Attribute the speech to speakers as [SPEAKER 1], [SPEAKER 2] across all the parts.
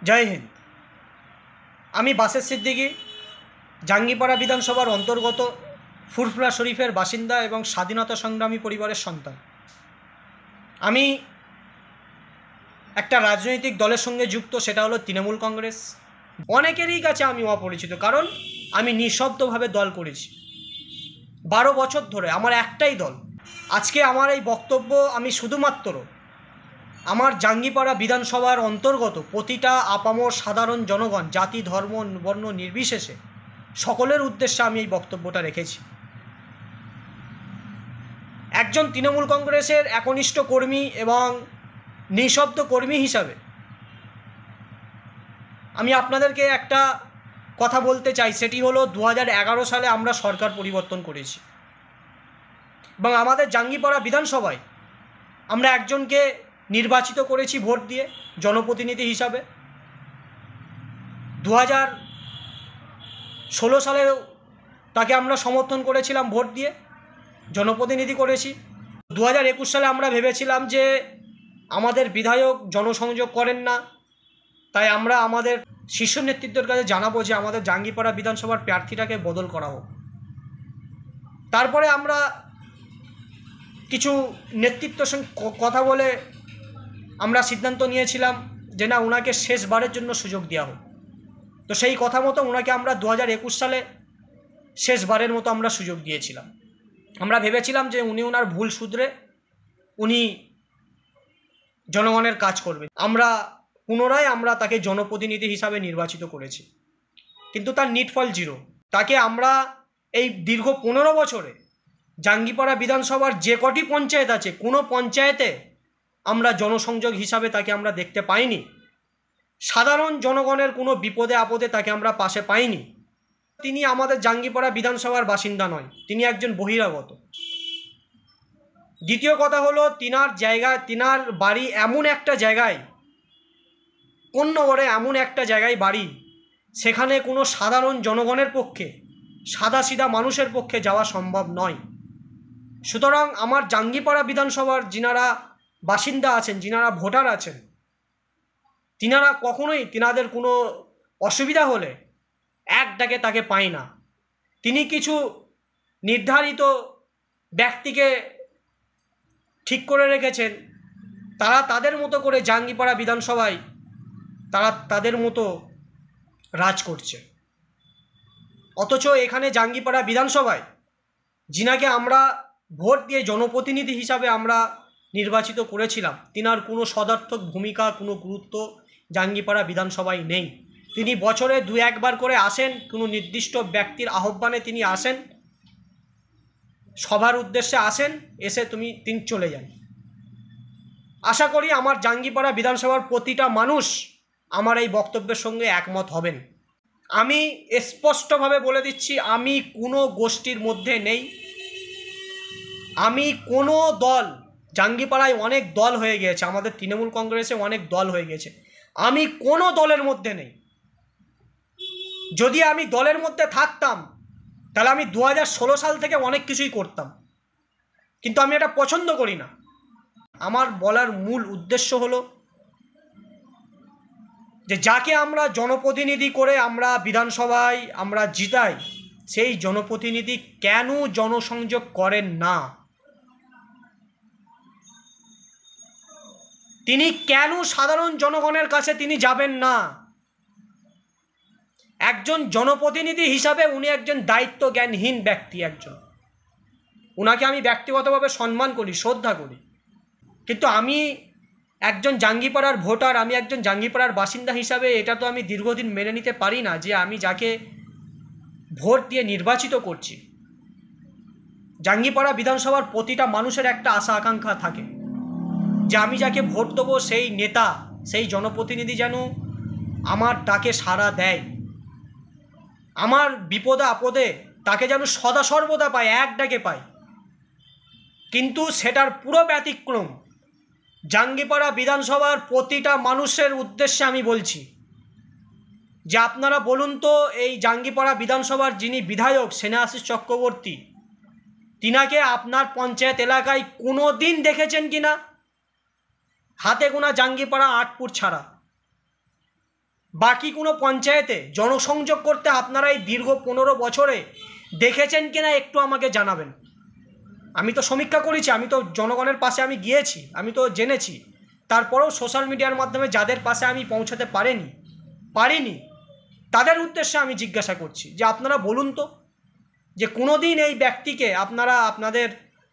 [SPEAKER 1] জয় হিন্দ। আমি বাসের সিদ্দিকী, জাঙ্গিপাড়া বিধানসভার অন্তর্গত ফুরফুরা শরীফের বাসিন্দা এবং স্বাধীনতা সংগ্রামী পরিবারের সন্তান। আমি একটা রাজনৈতিক দলের সঙ্গে যুক্ত, সেটা হলো তৃণমূল কংগ্রেস। অনেকেরই কাছে আমি অপরিচিত, কারণ আমি নিঃশব্দভাবে দল করেছি 12 বছর ধরে। আমার একটাই দল। আজকে আমার এই বক্তব্য আমি শুধুমাত্র আমার জাঙ্গিপাড়া বিধানসভার অন্তর্গত প্রতিটা আপামর সাধারণ জনগণ, জাতি ধর্ম বর্ণ নির্বিশেষে সকলের উদ্দেশ্যে আমি এই বক্তব্যটা রেখেছি। একজন তৃণমূল কংগ্রেসের একনিষ্ঠ কর্মী এবং নিঃশব্দ কর্মী হিসাবে আমি আপনাদেরকে একটা কথা বলতে চাই। সেটি হলো 2011 সালে আমরা সরকার পরিবর্তন করেছি এবং আমাদের জাঙ্গিপাড়া বিধানসভায় আমরা একজনকে নির্বাচিত করেছি ভোট দিয়ে জনপ্রতিনিধি হিসাবে। 2016 সালেও তাকে আমরা সমর্থন করেছিলাম, ভোট দিয়ে জনপ্রতিনিধি করেছি। 2021 সালে আমরা ভেবেছিলাম যে আমাদের বিধায়ক জনসংযোগ করেন না, তাই আমরা আমাদের শীর্ষ নেতৃত্বের কাছে জানাবো যে আমাদের জাঙ্গিপাড়া বিধানসভার প্রার্থীটাকে বদল করা হোক। তারপরে আমরা কিছু নেতৃত্বের সঙ্গে কথা বলে আমরা সিদ্ধান্ত নিয়েছিলাম যে না, ওনাকে শেষবারের জন্য সুযোগ দেওয়া হোক। তো সেই কথা মতো ওনাকে আমরা 2021 সালে শেষবারের মতো আমরা সুযোগ দিয়েছিলাম। আমরা ভেবেছিলাম যে উনি ওনার ভুল শুধরে উনি জনগণের কাজ করবেন। পুনরায় আমরা তাকে জনপ্রতিনিধি হিসাবে নির্বাচিত করেছি, কিন্তু তার নিটফল 0। তাকে আমরা এই দীর্ঘ 15 বছরে জাঙ্গিপাড়া বিধানসভার যে কটি পঞ্চায়েত আছে, কোনো পঞ্চায়েতে আমরা জনসংযোগ হিসাবে তাকে আমরা দেখতে পাইনি। সাধারণ জনগণের কোনো বিপদে আপদে তাকে আমরা পাশে পাইনি। তিনি আমাদের জাঙ্গিপাড়া বিধানসভার বাসিন্দা নয়, তিনি একজন বহিরাগত। দ্বিতীয় কথা হলো, তিনার বাড়ি এমন একটা জায়গায়, কোন্নগরে এমন একটা জায়গায় বাড়ি, সেখানে কোনো সাধারণ জনগণের পক্ষে, সাদাসিধা মানুষের পক্ষে যাওয়া সম্ভব নয়। সুতরাং আমার জাঙ্গিপাড়া বিধানসভার যিনারা বাসিন্দা আছেন, যিনারা ভোটার আছেন, তিনারা কখনোই তিনাদের কোনো অসুবিধা হলে এক ডাকে তাকে পায় না। তিনি কিছু নির্ধারিত ব্যক্তিকে ঠিক করে রেখেছেন, তারা তাদের মতো করে জাঙ্গিপাড়া বিধানসভায় তারা তাদের মতো রাজ করছে। অথচ এখানে জাঙ্গিপাড়া বিধানসভায় যিনাকে আমরা ভোট দিয়ে জনপ্রতিনিধি হিসাবে আমরা নির্বাচিত করেছিলাম, তিনার কোনো সদার্থক ভূমিকা, কোনো গুরুত্ব জাঙ্গিপাড়া বিধানসভায় নেই। তিনি বছরে 2-1 বার করে আসেন, কোনো নির্দিষ্ট ব্যক্তির আহ্বানে তিনি আসেন, সভার উদ্দেশ্যে আসেন, এসে তিনি চলে যান। আশা করি আমার জাঙ্গিপাড়া বিধানসভার প্রতিটা মানুষ আমার এই বক্তব্যের সঙ্গে একমত হবেন। আমি স্পষ্টভাবে বলে দিচ্ছি, আমি কোনো গোষ্ঠীর মধ্যে নেই। আমি কোনো দল, জাঙ্গিপাড়ায় অনেক দল হয়ে গিয়েছে, আমাদের তৃণমূল কংগ্রেসে অনেক দল হয়ে গেছে, আমি কোনো দলের মধ্যে নেই। যদি আমি দলের মধ্যে থাকতাম তাহলে আমি 2016 সাল থেকে অনেক কিছুই করতাম, কিন্তু আমি এটা পছন্দ করি না। আমার বলার মূল উদ্দেশ্য হলো যে যাকে আমরা জনপ্রতিনিধি করে আমরা বিধানসভায় আমরা জিতাই, সেই জনপ্রতিনিধি কেন জনসংযোগ করেন না? তিনি কেন সাধারণ জনগণের কাছে তিনি যাবেন না? একজন জনপ্রতিনিধি হিসাবে উনি একজন দায়িত্ব জ্ঞানহীন ব্যক্তি। উনাকে আমি ব্যক্তিগতভাবে সম্মান করি, শ্রদ্ধা করি, কিন্তু আমি একজন জাঙ্গিপাড়ার ভোটার, আমি একজন জাঙ্গিপাড়ার বাসিন্দা হিসাবে এটা তো আমি দীর্ঘদিন মেনে নিতে পারি না যে আমি যাকে ভোট দিয়ে নির্বাচিত করছি, জাঙ্গিপাড়া বিধানসভার প্রতিটা মানুষের একটা আশা আকাঙ্ক্ষা থাকে যে আমি যাকে ভোট দেবো সেই নেতা, সেই জনপ্রতিনিধি যেন আমার ডাকে সাড়া দেয়, আমার বিপদে আপদে তাকে যেন সদা সর্বদা পায়, এক ডাকে পায়। কিন্তু সেটার পুরো ব্যতিক্রম জাঙ্গিপাড়া বিধানসভার প্রতিটা মানুষের উদ্দেশ্যে আমি বলছি যে আপনারা বলুন তো, এই জাঙ্গিপাড়া বিধানসভার যিনি বিধায়ক স্নেহাশিস চক্রবর্তী, তিনাকে আপনার পঞ্চায়েত এলাকায় কোনো দিন দেখেছেন কিনা? হাতে গোনা জাঙ্গিপাড়া 8 ফুট ছাড়া। বাকি কোনো পঞ্চায়েতে জনসংযোগ করতে আপনারা এই দীর্ঘ 15 বছরে দেখেছেন কিনা একটু আমাকে জানাবেন। আমি তো সমীক্ষা করেছি, আমি তো জনগণের পাশে আমি গিয়েছি, আমি তো জেনেছি। তারপরেও সোশ্যাল মিডিয়ার মাধ্যমে যাদের পাশে আমি পৌঁছাতে পারিনি তাদের উদ্দেশ্যে আমি জিজ্ঞাসা করছি যে আপনারা বলুন তো যে কোনো দিন এই ব্যক্তিকে আপনারা আপনাদের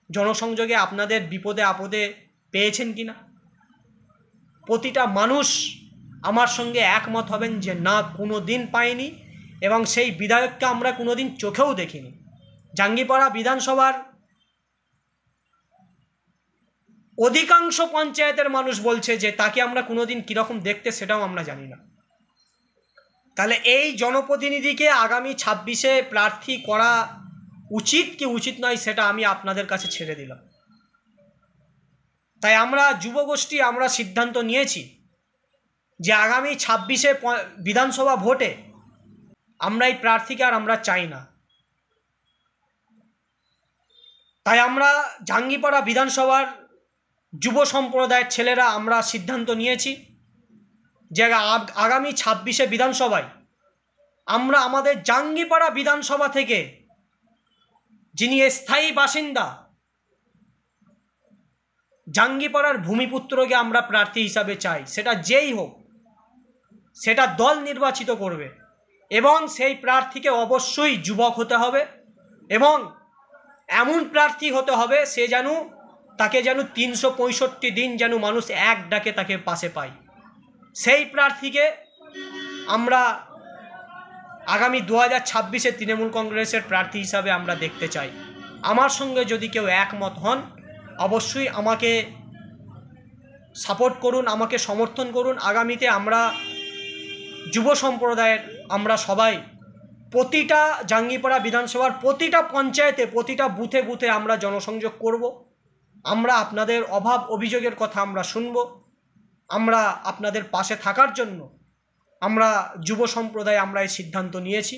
[SPEAKER 1] জনসংযোগে আপনাদের বিপদে আপদে পেয়েছেন কিনা। প্রতিটা মানুষ আমার সঙ্গে একমত হবেন যে না, কোনো দিন পাইনি, এবং সেই বিধায়ককে আমরা কোনো দিন চোখেও দেখিনি। জাঙ্গিপাড়া বিধানসভার অধিকাংশ পঞ্চায়েতের মানুষ বলছে যে তাকে আমরা কোনোদিন কীরকম দেখতে সেটাও আমরা জানি না। তাহলে এই জনপ্রতিনিধিকে আগামী 26-এ প্রার্থী করা উচিত কি উচিত নয় সেটা আমি আপনাদের কাছে ছেড়ে দিলাম। তাই আমরা যুবগোষ্ঠী আমরা সিদ্ধান্ত নিয়েছি যে আগামী 26-এ বিধানসভা ভোটে আমরা এই প্রার্থীকে আর আমরা চাই না। তাই আমরা জাঙ্গিপাড়া বিধানসভার যুব সম্প্রদায়ের ছেলেরা আমরা সিদ্ধান্ত নিয়েছি যে আগামী 26-এ বিধানসভায় আমরা আমাদের জাঙ্গিপাড়া বিধানসভা থেকে যিনি স্থায়ী বাসিন্দা জাঙ্গিপাড়ার ভূমিপুত্রকে আমরা প্রার্থী হিসাবে চাই। সেটা যেই হোক, সেটা দল নির্বাচিত করবে, এবং সেই প্রার্থীকে অবশ্যই যুবক হতে হবে, এবং এমন প্রার্থী হতে হবে সে যেন তাকে যেন 365 দিন যেন মানুষ এক ডাকে তাকে পাশে পায়। সেই প্রার্থীকে আমরা আগামী 2026-এ তৃণমূল কংগ্রেসের প্রার্থী হিসাবে আমরা দেখতে চাই। আমার সঙ্গে যদি কেউ একমত হন অবশ্যই আমাকে সাপোর্ট করুন, আমাকে সমর্থন করুন। আগামীতে আমরা যুব সম্প্রদায়ের আমরা সবাই প্রতিটা জাঙ্গিপাড়া বিধানসভার প্রতিটা পঞ্চায়েতে প্রতিটা বুথে বুথে আমরা জনসংযোগ করব। আমরা আপনাদের অভাব অভিযোগের কথা আমরা শুনব। আমরা আপনাদের পাশে থাকার জন্য আমরা যুব সম্প্রদায় আমরা এই সিদ্ধান্ত নিয়েছি।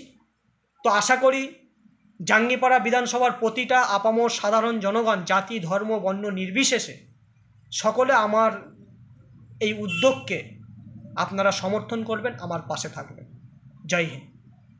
[SPEAKER 1] তো আশা করি জাঙ্গিপাড়া বিধানসভার প্রতিটা আপামর সাধারণ জনগণ জাতি ধর্ম বর্ণ নির্বিশেষে সকলে আমার এই উদ্যোগকে আপনারা সমর্থন করবেন, আমার পাশে থাকবেন। জয় হিন্দ।